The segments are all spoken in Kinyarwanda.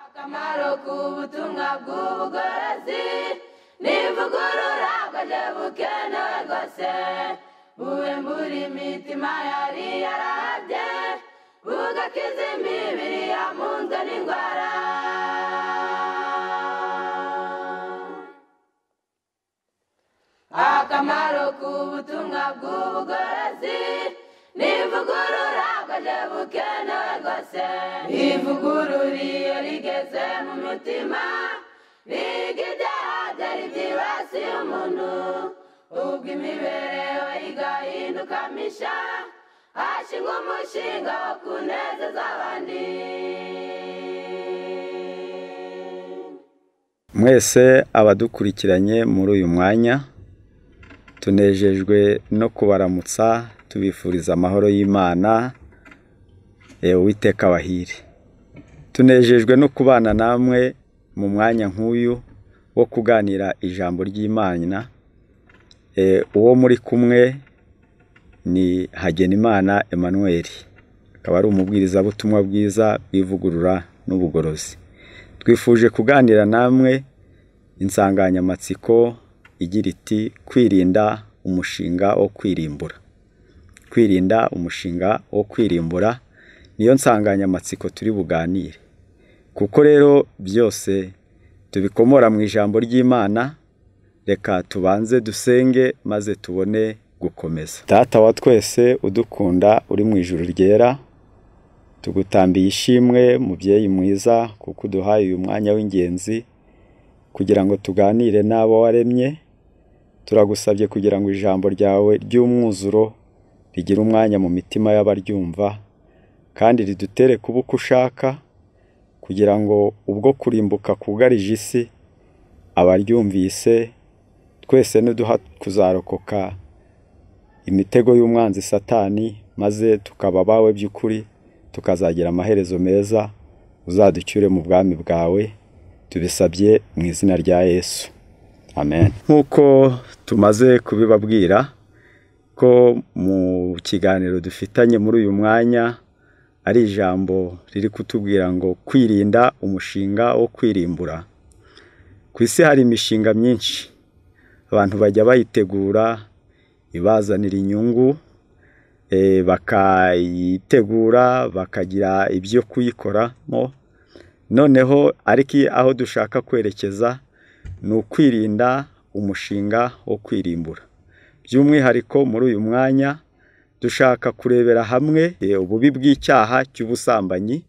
akamaro k'ubutumwa bw'ubugorozi n'ivugurura bwaje bukenewe rwose buwembura imitima yari yarabye bugakiza imibiri yamunzwe n'indwara. Akamaro k'ubutumwa bw'ubugorozi n'ivugurura bwaje bukenewe rwose ivugurura iyo rigeze mu mutima biga ibyaha byari byibasiye umuntu ubwo imibereho igahinduka misha hashingwa umushinga wo kunezeza abandi. Mwese abadukurikiranye muri uyu mwanya tunejejwe no kubaramutsa tubifuriza amahoro y'Imana Uwiteka abahire. Tunejejwe no kubana namwe mu mwanya nk'uyu wo kuganira ijambo ry'Imana. Uwo muri kumwe ni Hagenimana Emmanuel, akaba ari umubwiriza butumwa bwiza bw'ivugurura n'ubugorozi. Twifuje kuganira namwe insanganyamatsiko igira iti kwirinda umushinga wo kwirimbura. Kwirinda umushinga wo kwirimbura niyo nsanganyamatsiko turi buganire. Kuko rero byose tubikomora mu ijambo ry'Imana, reka tubanze dusenge maze tubone gukomeza. Data wa twese udukunda uri mu ijuru ryera, tugutambiye ishimwe mubyeyi mwiza kuko uduhaye uyu mwanya w'ingenzi kugira ngo tuganire n'abo waremye. Turagusabye kugira ngo ijambo ryawe ry'umwuzuro rigire umwanya mu mitima y'abaryumva kandi ridutere kuba uko ushaka, kugira ngo ubwo kurimbuka kugarije isi abaryumvise twese niduha kuzarokoka imitego y'umwanzi Satani, maze tukaba bawe by'ukuri tukazagira amaherezo meza uzaducyure mu bwami bwawe. Tubisabye mu izina rya Yesu, amen. Nkuko tumaze kubibabwira ko mu kiganiro dufitanye muri uyu mwanya ari ijambo riri kutubwira ngo kwirinda umushinga wo kwirimbura. Ku isi hari imishinga myinshi abantu bajya bayitegura ibazanira inyungu, bakayitegura bakagira ibyo kuyikoramo. Noneho ariko aho dushaka kwerekeza ni ukwirinda umushinga wo kwirimbura. By'umwihariko muri uyu mwanya dushaka kurebera hamwe ububi bw'icyaha cy'ubusambanyi,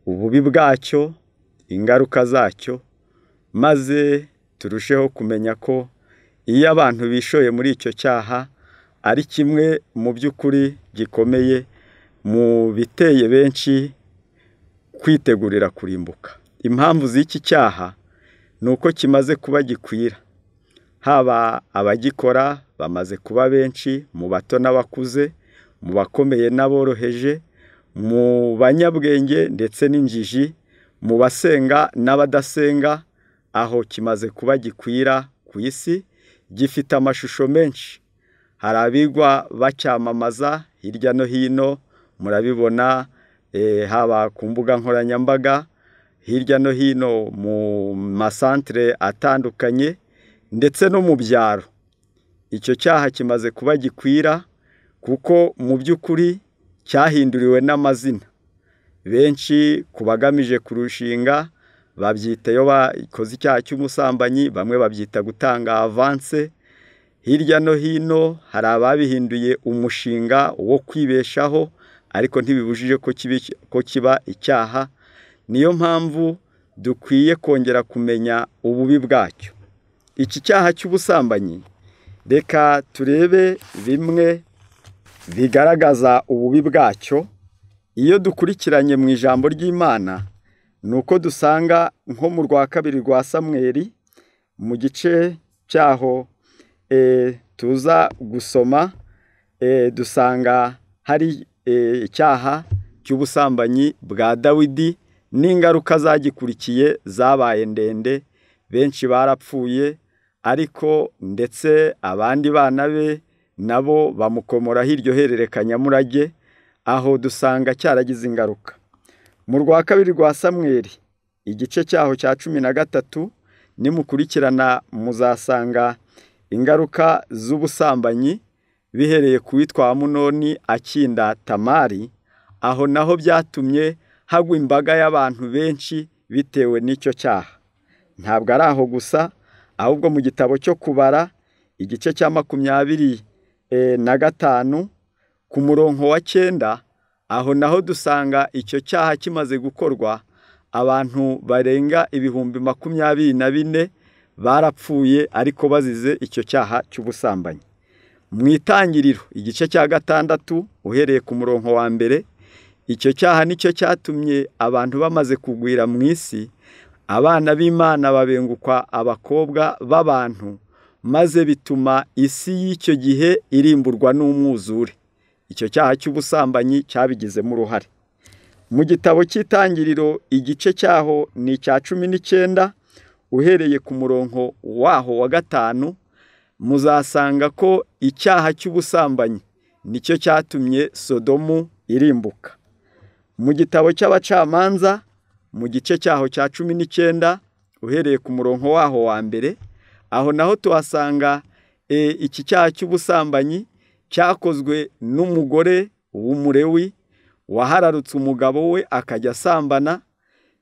ububi bwacyo, ingaruka zacyo, maze turusheho kumenya ko iyo abantu bishoye muri icyo cyaha ari kimwe mu by'ukuri gikomeye mu biteye benshi kwitegurira kurimbuka. Impamvu z'iki cyaha ni uko kimaze kuba gikwira, haba abagikora bamaze kuba benshi, mu bato n'abakuze, mu bakomeye n'aboroheje, mu banyabwenge ndetse n'injiji, mu basenga n'abadasenga, aho kimaze kuba gikwira ku isi. Gifite amashusho menshi, hari abigwa bacyamamaza hirya no hino, murabibona haba ku mbuga nkoranyambaga, hirya no hino mu masantere atandukanye ndetse no mu byaro. Icyo cyaha kimaze kuba gikwira kuko mu by'ukuri cyahinduriwe n'amazina. Benshi kubagamije kurushinga babyita iyo bakoze icyaha cy'umusambanyi, bamwe babyita gutanga avance. Hirya no hino hari ababihinduye umushinga wo kwibeshaho, ariko ntibibujije ko kiba icyaha. Niyo mpamvu dukwiye kongera kumenya ububi bwacyo. Iki cyaha cy'ubusambanyi, reka turebe bimwe bigaragaza ububi bwacyo. Iyo dukurikiranye mu ijambo ry'Imana nuko dusanga nko mu rwa kabiri rwa Samweli mu gice cyaho tuza gusoma, dusanga hari icyaha cy'ubusambanyi bwa Dawidi n'ingaruka zagikurikiye zabaye ndende. Benshi barapfuye, ariko ndetse abandi bana be nabo bamukomora hiryo hererekanyamurage, aho dusanga cyaragize ingaruka. mu rwa kabiri rwa Samweli igice cyaho cya 13 nimukurikirana muzasanga ingaruka z'ubusambanyi bihereye ku witwa Amunoni akinda Tamari, aho naho byatumye hagwa imbaga y'abantu benshi bitewe n'icyo cyaha. Ntabwo ari aho gusa, ahubwo mu gitabo cyo kubara igice cya 25 ku murongo wa 9, aho naho dusanga icyo cyaha kimaze gukorwa, abantu barenga 24,000 barapfuye ariko bazize icyo cyaha cy'ubusambanyi. Mu Itangiriro igice cya 6 uhereye ku murongo wa 1, icyo cyaha nicyo cyatumye abantu bamaze kugwira mu isi, abana b'Imana babengukwa abakobwa b'abantu, maze bituma isi y'icyo gihe irimburwa n'umwuzure. Icyo cyaha cy'ubusambanyi cyabigizemo uruhare. Mu gitabo cy'Itangiriro igice cyaho ni icya 19 uhereye ku murongo waho wa 5, muzasanga ko icyaha cy'ubusambanyi nicyo cyatumye Sodomu irimbuka. Mu gitabo cy'Abacamanza mu gice cyaho cya 19 uhereye ku murongo waho wa 1, aho naho tuhasanga iki cyaha cy'ubusambanyi cyakozwe n'umugore w'umurewi wahararutse umugabo we akajya asambana,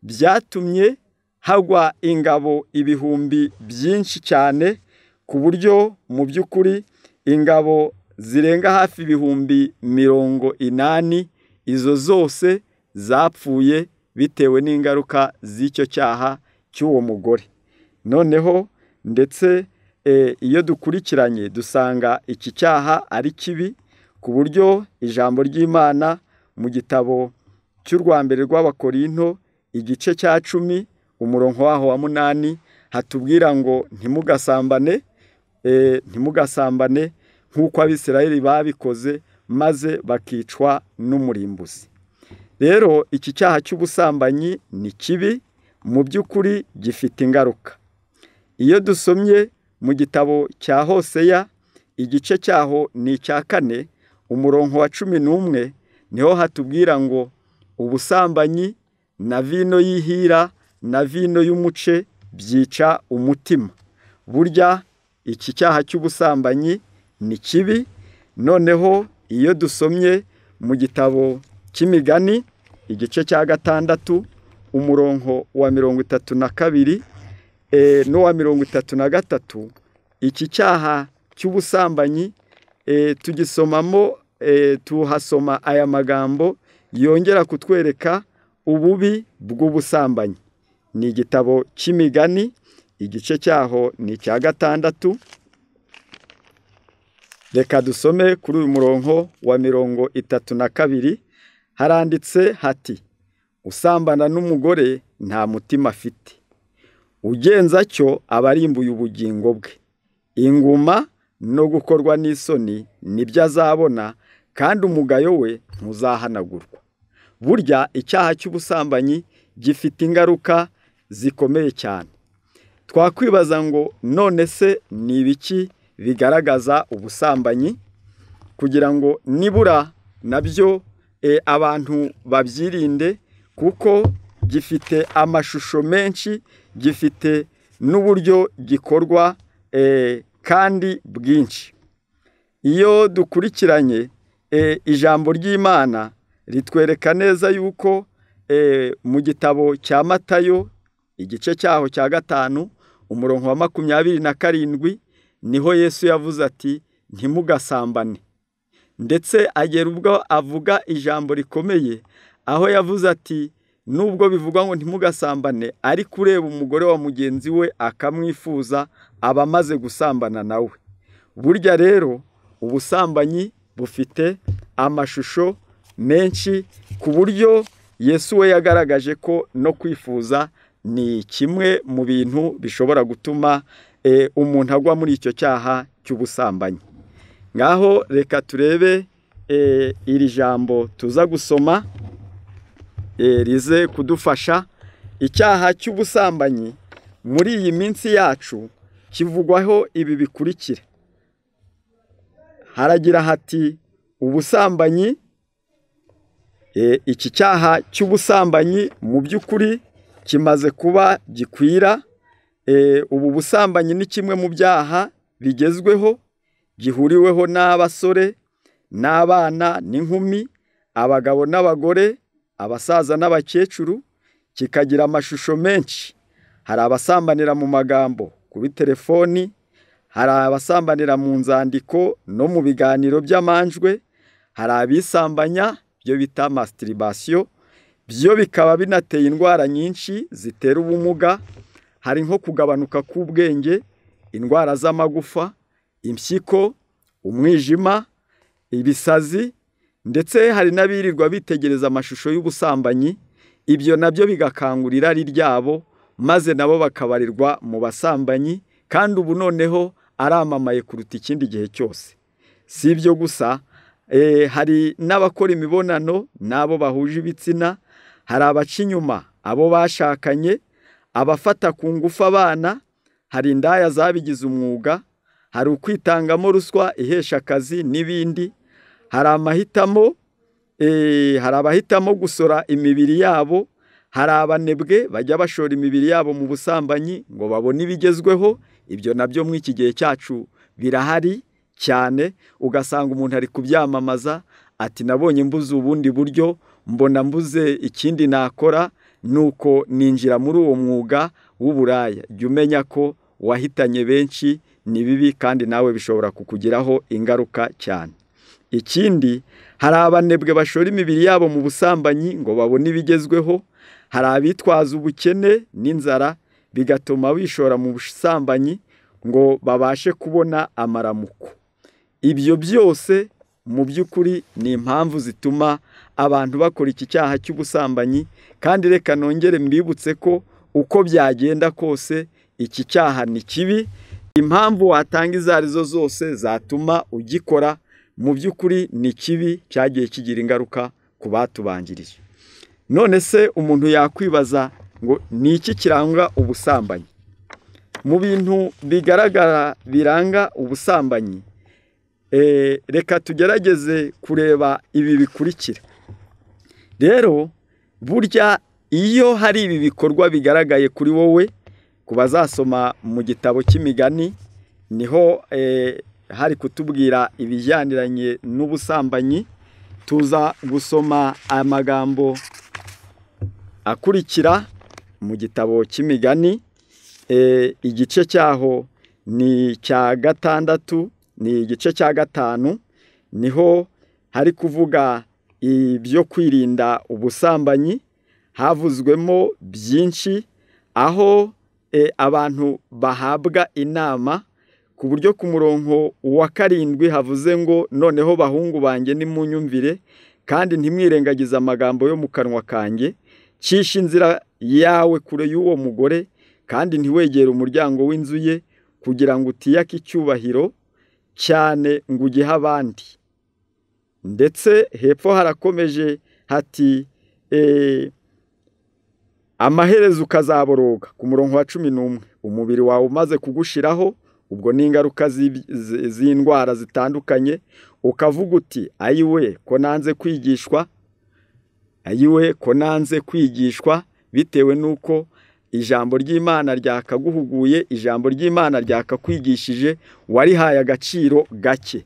byatumye hagwa ingabo ibihumbi byinshi cyane, ku buryo mu by'ukuri ingabo zirenga hafi ibihumbi 80 izo zose zapfuye bitewe n'ingaruka z'icyo cyaha cy'uwo mugore. Noneho ndetse iyo dukurikiranye dusanga iki cyaha ari kibi, ku buryo ijambo ry'Imana mu gitabo cy'urwambere rw'Abakorinto igice cya 10 umurongo waho wa 8 hatubwira ngo ntimugasambane nk'uko Abisirayeli babikoze maze bakicwa n'umurimbuzi. Rero iki cyaha cy'ubusambanyi ni kibi, mu by'ukuri gifite ingaruka. Iyo dusomye mu gitabo cya Hoseya igice cyaho ni icya 4 umurongo wa 11, niho hatubwira ngo ubusambanyi na vino y'ihira na vino y'umuce byica umutima. Burya iki cyaha cy'ubusambanyi ni kibi. Noneho iyo dusomye mu gitabo cy'Imigani igice cya 6 umurongo wa 32 n'uwa 33, iki cyaha cy'ubusambanyi tugisomamo, tuhasoma aya magambo yongera kutwereka ububi bw'ubusambanyi. Ni igitabo cy'Imigani igice cyaho ni icya 6. Reka dusome kuri uyu murongo wa 32. Haranditse hati, usambana n'umugore nta mutima afite, ugenza cyo abarimbuye ubugingo bwe. Inguma no gukorwa n'isoni nibyo azabona, kandi umugayo we ntuzahanagurwa. Burya icyaha cy'ubusambanyi gifite ingaruka zikomeye cyane. Twakwibaza ngo none se ni ibiki bigaragaza ubusambanyi, kugira ngo nibura nabyo abantu babyirinde, kuko gifite amashusho menshi, gifite n'uburyo gikorwa kandi bwinshi. Iyo dukurikiranye ijambo ry'Imana ritwereka neza yuko mu gitabo cya Matayo igice cyaho cya 5 umurongo wa 27 niho Yesu yavuze ati ntimugasambane. Ndetse agera ubwo avuga ijambo rikomeye, aho yavuze ati nubwo bivugwa ngo ntimugasambane, ariko ureba umugore wa mugenzi we akamwifuza aba amaze gusambana nawe. Burya rero ubusambanyi bufite amashusho menshi, ku buryo Yesu we yagaragaje ko no kwifuza ni kimwe mu bintu bishobora gutuma umuntu agwa muri icyo cyaha cy'ubusambanyi. Ngaho reka turebe iri jambo tuza gusoma rize kudufasha. Icyaha cy'ubusambanyi muri iyi minsi yacu kivugwaho ibi bikurikira. Haragira hati ubusambanyi iki cyaha cy'ubusambanyi mu by'ukuri kimaze kuba gikwira. Ubu busambanyi ni kimwe mu byaha bigezweho, gihuriweho n'abasore n'abana n'inkumi, abagabo n'abagore, abasaza n'abakecuru, kikagira amashusho menshi. Hari abasambanira mu magambo kuri telefoni, hari abasambanira mu nzandiko no mu biganiro by'amanjwe, hari abisambanya byo bita masturbation, byo bikaba binateye indwara nyinshi zitera ubumuga. Hari nko kugabanuka k'ubwenge, indwara z'amagufa, impyiko, umwijima, ibisazi, ndetse hari n'abirirwa bitegereza amashusho y'ubusambanyi. Ibyo nabyo bigakangurira irari ryabo, maze nabo bakabarirwa mu basambanyi, kandi ubu noneho aramamaye kuruta ikindi gihe cyose. Si ibyo gusa, hari n'abakora imibonano n'abo bahuje ibitsina, hari abaca inyuma abo bashakanye, abafata ku ngufu abana, hari indaya zabigize umwuga, hari ukwitangamo ruswa ihesha akazi n'ibindi. Hari abahitamo gusora imibiri yabo, hari abanebwe bajya bashora imibiri yabo mu busambanyi ngo babone ibigezweho. Ibyo nabyo muri iki gihe cyacu birahari cyane, ugasanga umuntu ari kubyamamaza ati nabonye mbuze ubundi buryo, mbona mbuze ikindi nakora, nuko ninjira muri uwo mwuga w'uburaya. Jya umenya ko wahitanye benshi, ni bibi kandi nawe bishobora kukugiraho ingaruka cyane. Ikindi, hari abanebwe bashora imibiri yabo mu busambanyi ngo babone ibigezweho. Hari abitwaza ubukene n'inzara bigatuma bishora mu busambanyi ngo babashe kubona amaramuko. Ibyo byose mu by'ukuri ni impamvu zituma abantu bakora iki cyaha cy'ubusambanyi, kandi reka nongere mbibutse ko uko byagenda kose iki cyaha ni kibi. Impamvu watanga izo arizo zose zatuma ugikora, mu by'ukuri ni kibi, cyagiye kigira ingaruka ku batubanjirije. None se umuntu yakwibaza ngo ni iki kiranga ubusambanyi? Mu bintu bigaragara biranga ubusambanyi, reka tugerageze kureba ibi bikurikira. Rero burya iyo hari ibi bikorwa bigaragaye kuri wowe, ku bazasoma mu gitabo cy'imigani niho hari kutubwira ibijyaniranye n'ubusambanyi. Tuza gusoma amagambo akurikira mu gitabo cy'imigani, igice cyaho ni icya 6, ni igice cya 5, niho hari kuvuga ibyo kwirinda ubusambanyi. Havuzwemo byinshi, aho abantu bahabwa inama, ku buryo ku murongo wa 7 havuze ngo noneho bahungu banjye nimunyumvire, kandi ntimwirengagize amagambo yo mu kanwa kanjye. Cisha inzira yawe kure y'uwo mugore, kandi ntiwegere umuryango w'inzu ye, kugira ngo utiyake icyubahiro cyane ngo ugihe abandi. Ndetse hepfo harakomeje hati amaherezo ukazaboroga, ku murongo wa 11, umubiri wawe umaze kugushiraho, ubwo ni ingaruka z'indwara zitandukanye, ukavuga uti ayiwe ko nanze kwigishwa, ayiwe ko nanze kwigishwa, bitewe nuko ijambo ry'Imana ryakaguhuguye, ijambo ry'Imana ryakakwigishije, warihaye agaciro gake.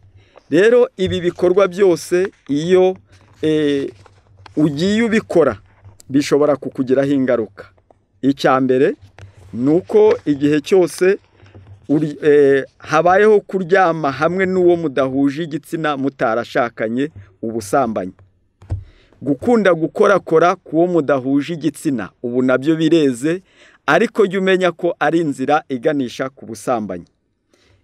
Rero ibi bikorwa byose iyo ugiye ubikora bishobora kukugiraho ingaruka. Icya mbere nuko igihe cyose habayeho kuryama hamwe n'uwo mudahuje igitsina mutarashakanye, ubusambanyi. Gukunda gukorakora k'uwo mudahuje igitsina, ubu nabyo bireze, ariko jya umenya ko ari inzira iganisha ku busambanyi.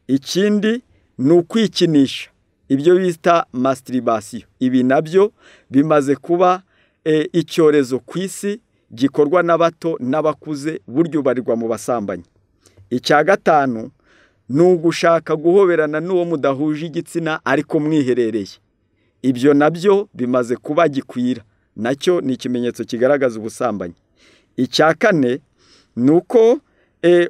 Ikindi ni ukwikinisha, ibyo bita masturbation. Ibi nabyo bimaze kuba icyorezo ku isi, gikorwa n'abato n'abakuze, buryo barirwa mu basambanyi. Icya 5 ni ugushaka guhoberana n'uwo mudahuje igitsina ariko mwiherereye. Ibyo nabyo bimaze kuba gikwira, nacyo ni ikimenyetso kigaragaza ubusambanyi. Icya 4 ni uko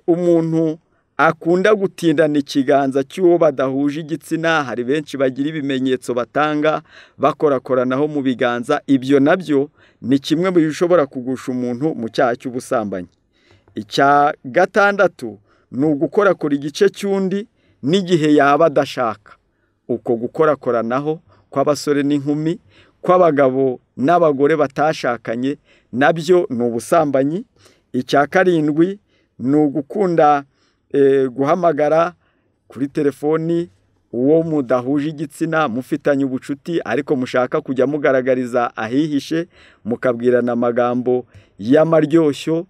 umuntu akunda gutindana ikiganza cy'uwo badahuje igitsina. Hari benshi bagira ibimenyetso batanga bakorakoranaho mu biganza. Ibyo nabyo ni kimwe mu bishobora kugusha umuntu mu cyaha cy'ubusambanyi. Icya gatandatu ni ugukorakora igice cy'undi n'igihe yaba adashaka. Uko gukorakoranaho kw'abasore n'inkumi, kw'abagabo n'abagore batashakanye, nabyo ni ubusambanyi. Icya karindwi ni ugukunda guhamagara kuri telefoni uwo mudahuje igitsina mufitanye ubucuti, ariko mushaka kujya mugaragariza ahihishe, mukabwirana amagambo y'amaryoshyo,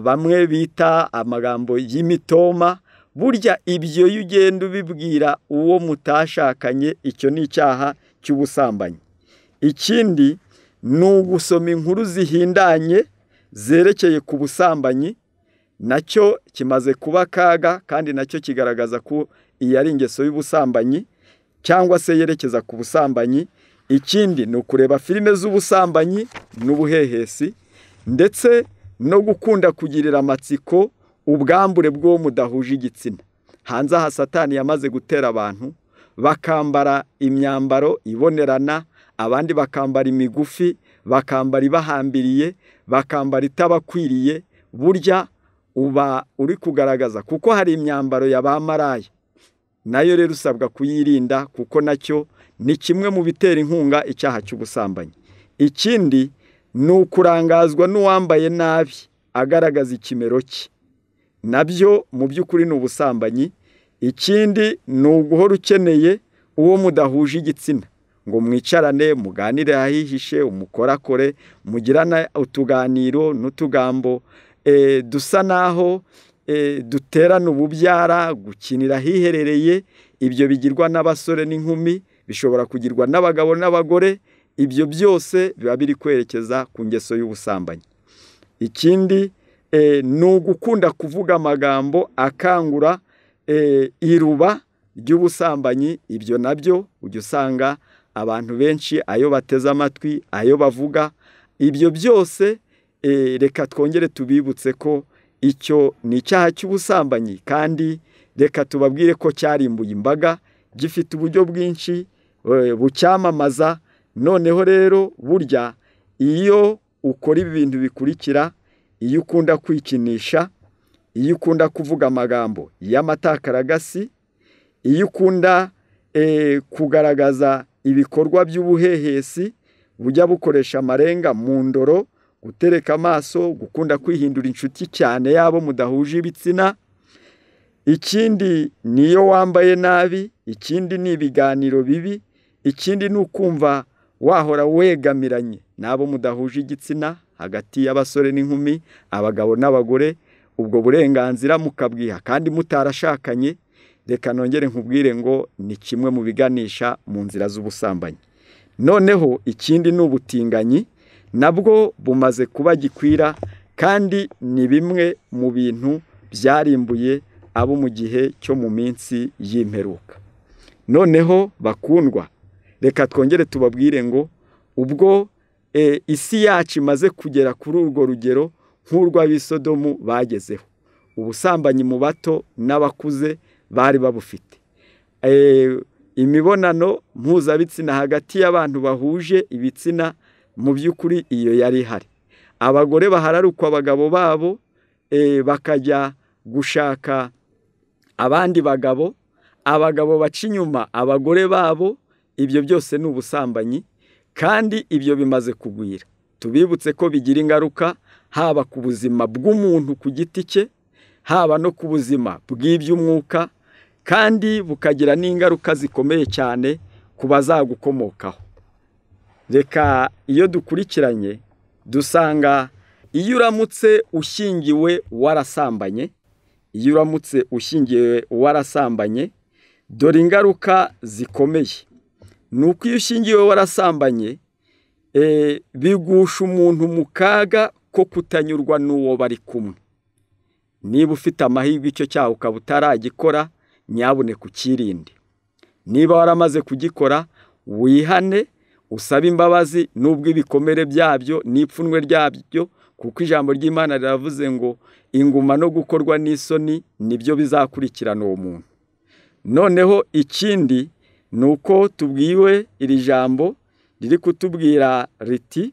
bamwe bita amagambo y'imitoma. Burya ibyo iyo ugenda ubibwira uwo mutashakanye, icyo ni icyaha cy'ubusambanyi. Ikindi ni ugusoma inkuru zihindanye zerekeye ku busambanyi, nacyo kimaze kuba akaga, kandi nacyo kigaragaza ko iyi ari ingeso y'ubusambanyi cyangwa se yerekeza ku busambanyi. Ikindi ni ukureba filime z'ubusambanyi n'ubuhehesi, ndetse no gukunda kugirira amatsiko ubwambure bw'uwo mudahuje igitsina. Hanze aha Satani yamaze gutera abantu bakambara imyambaro ibonerana, abandi bakambara imigufi, bakambara ibahambiriye, bakambara itabakwiriye. Burya uba uri kugaragaza, kuko hari imyambaro y'abamaraya, nayo rero usabwa kuyirinda, kuko nacyo ni kimwe mu bitera inkunga icyaha cy'ubusambanyi. Ikindi ni ukurangazwa n'uwambaye nabi agaragaza ikimero cye, nabyo mu by'ukuri ni ubusambanyi. Ikindi ni uguhora ukeneye uwo mudahuje igitsina ngo mwicarane muganire ahihishe, umukorakore, mugirana utuganiro n'utugambo dusa naho duterana ububyara, gukinira hiherereye. Ibyo bigirwa n'abasore n'inkumi, bishobora kugirwa n'abagabo n'abagore. Ibyo byose biba biri kwerekeza ku ngeso y'ubusambanyi. Ikindi ni ugukunda kuvuga amagambo akangura iruba ry'ubusambanyi. Ibyo nabyo ujya usanga abantu benshi ayo bateze amatwi, ayo bavuga. Ibyo byose reka twongere tubibutse ko icyo ni icyaha cy'ubusambanyi, kandi reka tubabwire ko cyarimbuye imbaga, gifite uburyo bwinshi bucyamamaza. Noneho rero burya iyo ukora ibi bintu bikurikira, iyo ukunda kwikinisha, iyo ukunda kuvuga amagambo y'amatakaragasi, iyo ukunda kugaragaza ibikorwa by'ubuhehesi bujya bukoresha amarenga mu ndoro, gutereka amaso, gukunda kwihindura inshuti cyane yabo mudahuje ibitsina. Ikindi niyo wambaye nabi. Ikindi ni ibiganiro bibi. Ikindi ni ukumva wahora wegamiranye n'abo mudahuje igitsina, hagati y'abasore n'inkumi, abagabo n'abagore. Ubwo burenganzira mukabwiha kandi mutarashakanye. Reka nongere nkubwire ngo ni kimwe mu biganisha mu nzira z'ubusambanyi. Noneho ikindi ni ubutinganyi, nabwo bumaze kuba gikwira, kandi ni bimwe mu bintu byarimbuye abo mu gihe cyo mu minsi y'imperuka. Noneho bakundwa, reka twongere tubabwire ngo ubwo isi yacu imaze kugera kuri urwo rugero nk'urw'Abisodomu bagezeho, ubusambanyi mu bato n'abakuze bari babufite. Imibonano mpuzabitsina hagati y'abantu bahuje ibitsina, mu by'ukuri iyo yari ihari. Abagore bahararukwa abagabo babo, bakajya gushaka abandi bagabo, abagabo baca inyuma abagore babo. Ibyo byose ni ubusambanyi, kandi ibyo bimaze kugwira. Tubibutse ko bigira ingaruka haba ku buzima bw'umuntu ku giti cye, haba no ku buzima bw'iby'umwuka, kandi bukagira n'ingaruka zikomeye cyane ku bazagukomokaho. Reka iyo dukurikiranye dusanga iyo uramutse ushyingiwe warasambanye, iyo uramutse ushyingiwe warasambanye, dore ingaruka zikomeye. Nuko iyo ushyingiwe warasambanye, bigusha umuntu mu kaga ko kutanyurwa n'uwo bari kumwe. Niba ufite amahirwe icyo cyaha ukaba utaragikora, nyabuneka ukirinde. Niba waramaze kugikora, wihane, usabe imbabazi, nubwo ibikomere byabyo n'ipfunwe ryabyo kuko ijambo ry'Imana riravuze ngo inguma no gukorwa n'isoni nibyo bizakurikirana uwo muntu. Noneho ikindi ni uko tubwiwe iri jambo riri kutubwira riti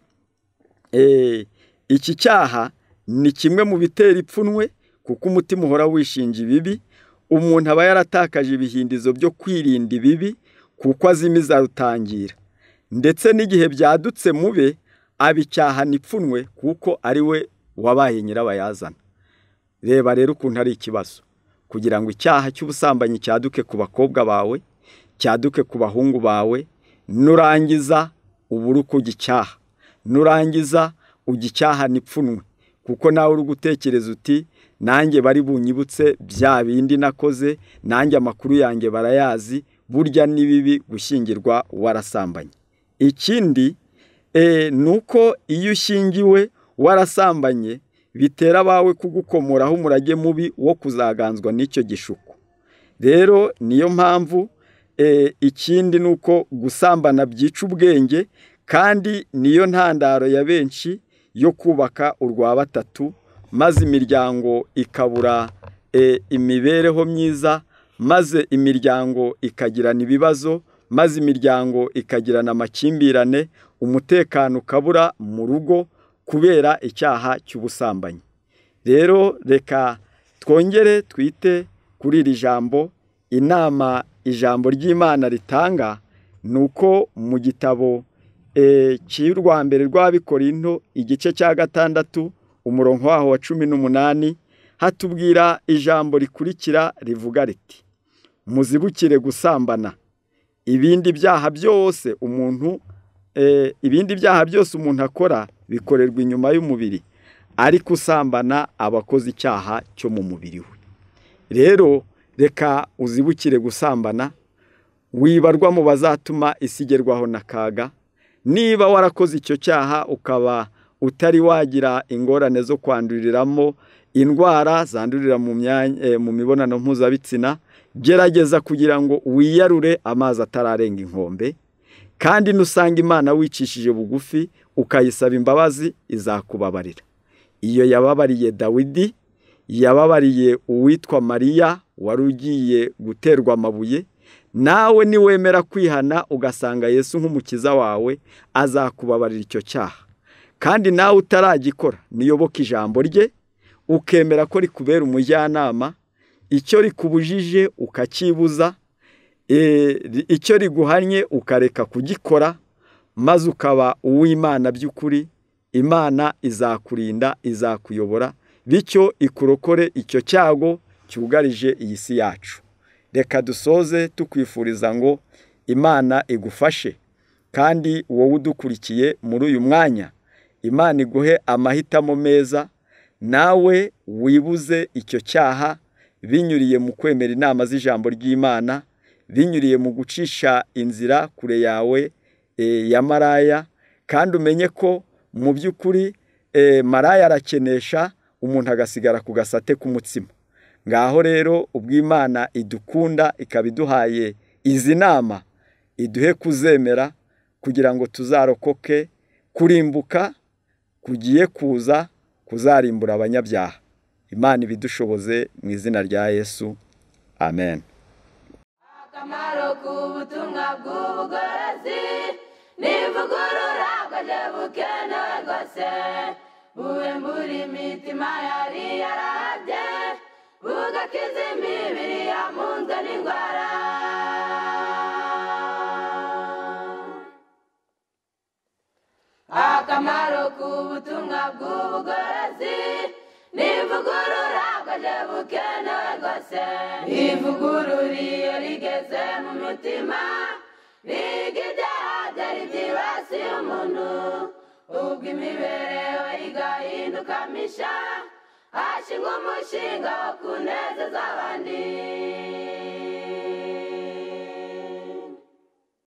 iki cyaha ni kimwe mu bitera ipfunwe, kuko umutima uhora wishinja ibibi. Umuntu aba yaratakaje ibihindizo byo kwirinda ibibi kuko azimiza rutangira, ndetse n'igihe byadutse mube abicyaha n'ipfunwe kuko ari we wabaye nyirabayazana. Reba rero ukuntu ari ikibazo kugira ngo icyaha cy'ubusambanyi cyaduke ku bakobwa bawe, cyaduke ku bahungu bawe, nurangiza uburuko ugicyaha, nurangiza ugicyaha n'ipfunwe, kuko nawe uri gutekereza uti nanjye bari bunyibutse bya bindi nakoze, nanjye amakuru yanjye barayazi, burya ni bibi gushyingirwa warasambanye. Ikindi nuko iyo ushyingiwe warasambanye bitera abawe kugukomoraho umurage mubi wo kuzaganzwa n'icyo gishuko. Rero niyo mpamvu ikindi nuko gusambana byica ubwenge, kandi niyo ntandaro ya benshi yo kubaka urwa batatu, maze imiryango ikabura imibereho myiza, maze imiryango ikagirana ibibazo, maze imiryango ikagirana amakimbirane, umutekano ukabura mu rugo kubera icyaha cy'ubusambanyi. Rero reka twongere twite kuri iri jambo. Inama ijambo ry'Imana ritanga nuko mu gitabo cy'urwa mbere rw'Abikorinto igice cya 6 umurongo waho wa 18 hatubwira ijambo rikurikira rivuga riti: muzibukire gusambana. Ibindi byaha byose umuntu akora bikorerwa inyuma y'umubiri, ariko usambana abakoze icyaha cyo mu mubiri we. Rero reka uzibukire gusambana, wibarwa mu bazatuma isigerwaho n'akaga. Niba warakoze icyo cyaha ukaba utari wagira ingorane zo kwanduriramo indwara zandurira mu mibonano mpuzabitsina, gerageza kugira ngo wiyarure amazi atararenga inkombe, kandi nusanga Imana wicishije bugufi ukayisaba imbabazi izakubabarira. Iyo yababariye Dawidi, yababariye uwitwa Mariya wari ugiye guterwa amabuye, nawe niwemera kwihana ugasanga Yesu nk'umukiza wawe azakubabarira icyo cyaha. Kandi nawe utaragikora niyoboka ijambo rye, ukemera ko rikubera umujyanama, icyo rikubujije ukakibuza, icyo riguhanye ukareka kugikora, maze ukaba uw'Imana by'ukuri. Imana izakurinda, izakuyobora, bityo ikurokore icyo cyago cyugarije iyi si yacu. Reka dusoze tukwifuriza ngo Imana igufashe, kandi wowe udukurikiye muri uyu mwanya, Imana iguhe amahitamo meza, nawe wibuze icyo cyaha binyuriye mu kwemera inama z'ijambo ry'Imana, binyuriye mu gucisha inzira kure yawe ya maraya. Kandi umenye ko mu by'ukuri maraya arakenesha, umuntu agasigara ku gasate k'umutsima. Ngaho rero ubw'Imana idukunda ikabiduhaye izi nama, iduhe kuzemera kugira ngo tuzarokoke kurimbuka kugiye kuza kuzarimbura abanyabyaha. Imana ibidushoboze mu izina rya Yesu, amen. Akamaro k'ubutumwa bw'ubugorozi n'ivugurura bwaje bukenewe rwose, buwembura imitima yari yarabye, bugakiza imibiri yamunzwe n'indwara. Akamaro k'ubutumwa bw'ubugorozi n'ivugurura bwaje bukenewe rwose, ivugurura iyo rigeze mu mutima riga ibyaha byari byibasiye umuntu, ubwo imibereho igahinduka misha, hashingwa umushinga wo kunezeza abandi.